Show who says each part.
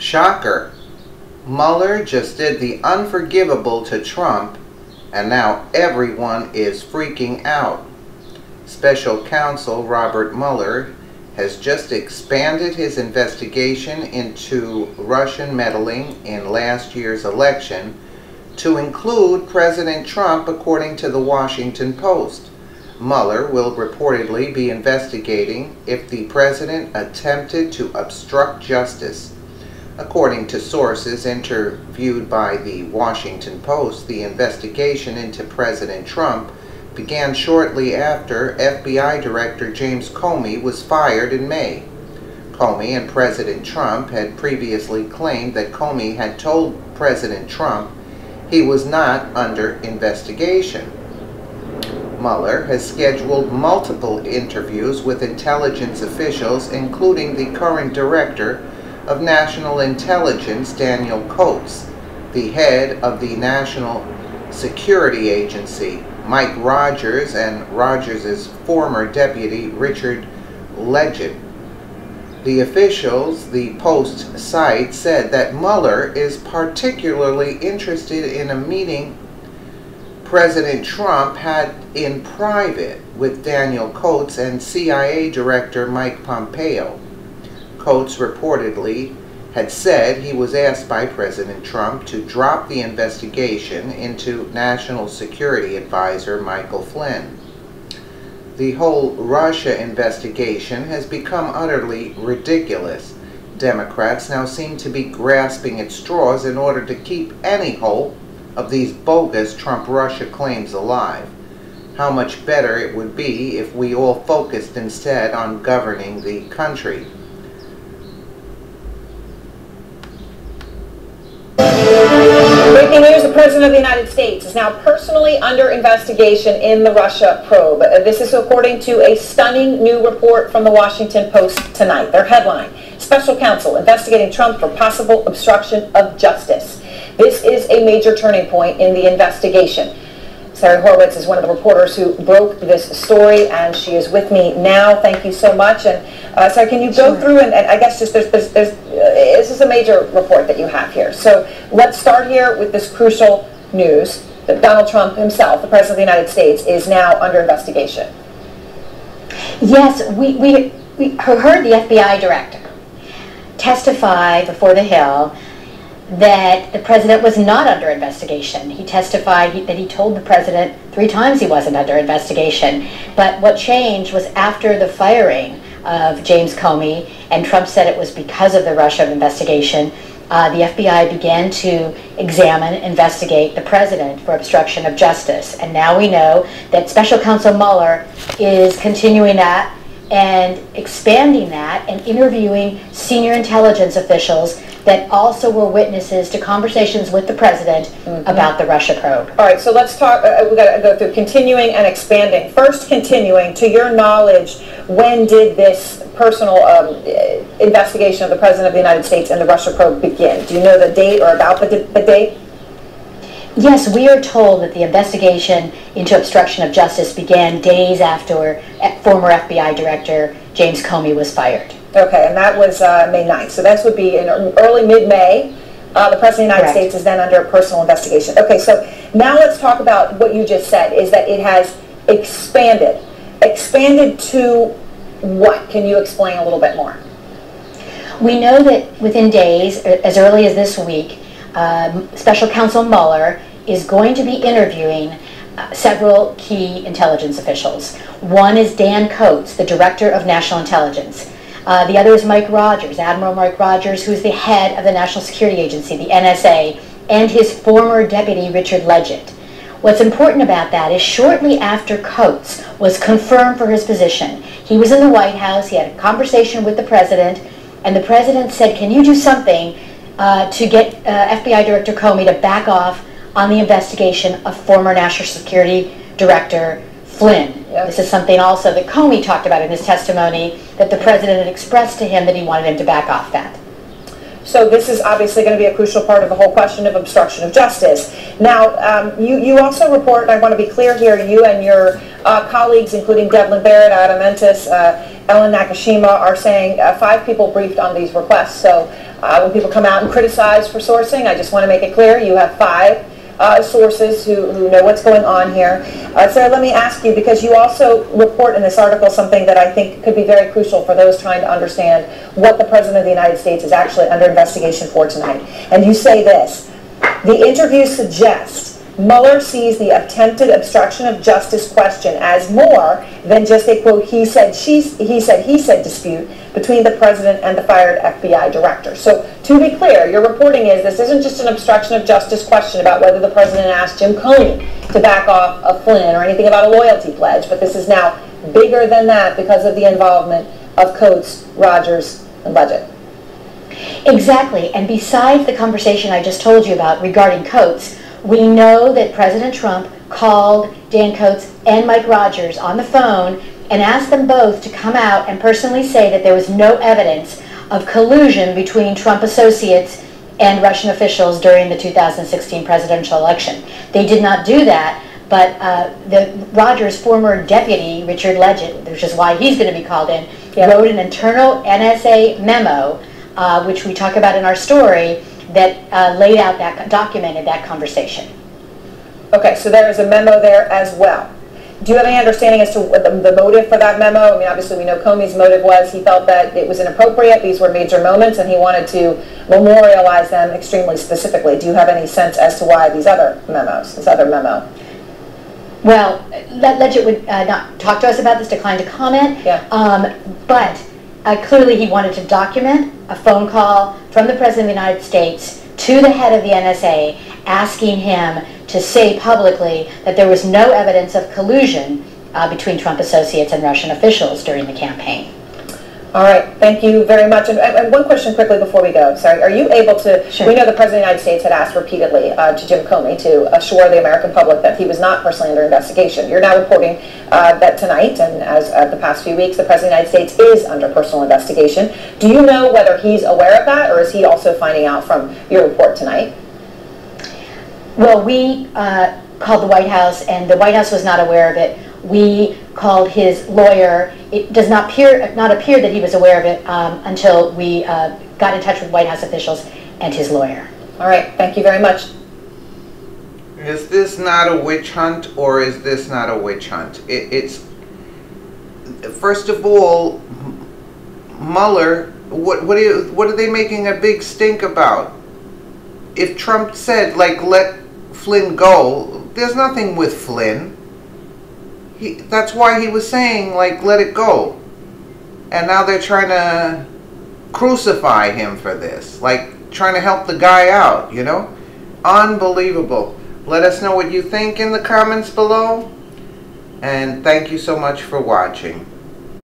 Speaker 1: Shocker. Mueller just did the unforgivable to Trump, and now everyone is freaking out. Special counsel Robert Mueller has just expanded his investigation into Russian meddling in last year's election to include President Trump, according to the Washington Post. Mueller will reportedly be investigating if the president attempted to obstruct justice. According to sources interviewed by the Washington Post, the investigation into President Trump began shortly after FBI Director James Comey was fired in May. Comey and President Trump had previously claimed that Comey had told President Trump he was not under investigation. Mueller has scheduled multiple interviews with intelligence officials, including the current director of National Intelligence, Daniel Coats, the head of the National Security Agency, Mike Rogers, and Rogers' former deputy, Richard Legend. The officials the Post site said that Mueller is particularly interested in a meeting President Trump had in private with Daniel Coats and CIA Director Mike Pompeo. Coats reportedly had said he was asked by President Trump to drop the investigation into National Security Advisor Michael Flynn. The whole Russia investigation has become utterly ridiculous. Democrats now seem to be grasping at straws in order to keep any hope of these bogus Trump-Russia claims alive. How much better it would be if we all focused instead on governing the country.
Speaker 2: Breaking news, the President of the United States is now personally under investigation in the Russia probe. This is according to a stunning new report from the Washington Post tonight. Their headline, Special Counsel investigating Trump for possible obstruction of justice. This is a major turning point in the investigation. Sarah Horowitz is one of the reporters who broke this story, and she is with me now. Thank you so much. And Sarah, can you go through and I guess just this is a major report that you have here. So let's start here with this crucial news that Donald Trump himself, the President of the United States, is now under investigation.
Speaker 3: Yes, we heard the FBI director testify before the Hill that the president was not under investigation. He testified that he told the president 3 times he wasn't under investigation. But what changed was after the firing of James Comey, and Trump said it was because of the Russia investigation, the FBI began to investigate the president for obstruction of justice. And now we know that Special Counsel Mueller is continuing that and expanding that and interviewing senior intelligence officials that also were witnesses to conversations with the president about the Russia probe.
Speaker 2: All right, so let's talk, we've got to go through continuing and expanding. First, continuing, to your knowledge, when did this personal investigation of the President of the United States and the Russia probe begin? Do you know the date or about the date?
Speaker 3: Yes, we are told that the investigation into obstruction of justice began days after former FBI Director James Comey was fired.
Speaker 2: Okay, and that was May 9th. So that would be in early mid-May. The President of the United States is then under a personal investigation. Okay, so now let's talk about what you just said, is that it has expanded. Expanded to what? Can you explain a little bit more?
Speaker 3: We know that within days, as early as this week, Special Counsel Mueller is going to be interviewing several key intelligence officials. One is Dan Coats, the Director of National Intelligence. The other is Mike Rogers, Admiral Mike Rogers, who's the head of the National Security Agency, the NSA, and his former deputy, Richard Legend. What's important about that is shortly after Coats was confirmed for his position, he was in the White House, he had a conversation with the president, and the president said, can you do something to get FBI Director Comey to back off on the investigation of former National Security Director Flynn. Yep. This is something also that Comey talked about in his testimony, that the president had expressed to him that he wanted him to back off that.
Speaker 2: So this is obviously going to be a crucial part of the whole question of obstruction of justice. Now, you also report, and I want to be clear here, you and your colleagues, including Devlin Barrett, Adam Entis, Ellen Nakashima are saying 5 people briefed on these requests. So when people come out and criticize for sourcing, I just want to make it clear you have 5 sources who know what's going on here. So let me ask you, because you also report in this article something that I think could be very crucial for those trying to understand what the President of the United States is actually under investigation for tonight. And you say this: the interview suggests Mueller sees the attempted obstruction of justice question as more than just a, quote, he said dispute between the president and the fired FBI director. So to be clear, your reporting is this isn't just an obstruction of justice question about whether the president asked Jim Comey to back off of Flynn or anything about a loyalty pledge, but this is now bigger than that because of the involvement of Coates, Rogers, and Budget.
Speaker 3: Exactly, and besides the conversation I just told you about regarding Coates, we know that President Trump called Dan Coates and Mike Rogers on the phone and asked them both to come out and personally say that there was no evidence of collusion between Trump associates and Russian officials during the 2016 presidential election. They did not do that, but the Rogers' former deputy, Richard Legend, which is why he's going to be called in, wrote an internal NSA memo, which we talk about in our story, that laid out that, documented that conversation.
Speaker 2: Okay, so there is a memo there as well. Do you have any understanding as to the motive for that memo? I mean, obviously we know Comey's motive was he felt that it was inappropriate, these were major moments, and he wanted to memorialize them extremely specifically. Do you have any sense as to why these other memos, this other memo?
Speaker 3: Well, Legend would not talk to us about this, declined to comment, but clearly he wanted to document a phone call from the President of the United States to the head of the NSA asking him to say publicly that there was no evidence of collusion between Trump associates and Russian officials during the campaign.
Speaker 2: All right, thank you very much. And one question quickly before we go. Sorry, are you able to,
Speaker 3: Sure.
Speaker 2: We know the President of the United States had asked repeatedly to Jim Comey to assure the American public that he was not personally under investigation. You're now reporting that tonight, and as of the past few weeks, the President of the United States is under personal investigation. Do you know whether he's aware of that, or is he also finding out from your report tonight?
Speaker 3: Well, we called the White House, and the White House was not aware of it. We called his lawyer. It does not appear that he was aware of it until we got in touch with White House officials and his lawyer.
Speaker 2: All right, thank you very much.
Speaker 1: Is this not a witch hunt, or is this not a witch hunt? It's first of all, Mueller. What are they making a big stink about? If Trump said, like, let Flynn go, there's nothing with Flynn. That's why he was saying, like, let it go. And now they're trying to crucify him for this. Like, trying to help the guy out, you know? Unbelievable. Let us know what you think in the comments below. And thank you so much for watching.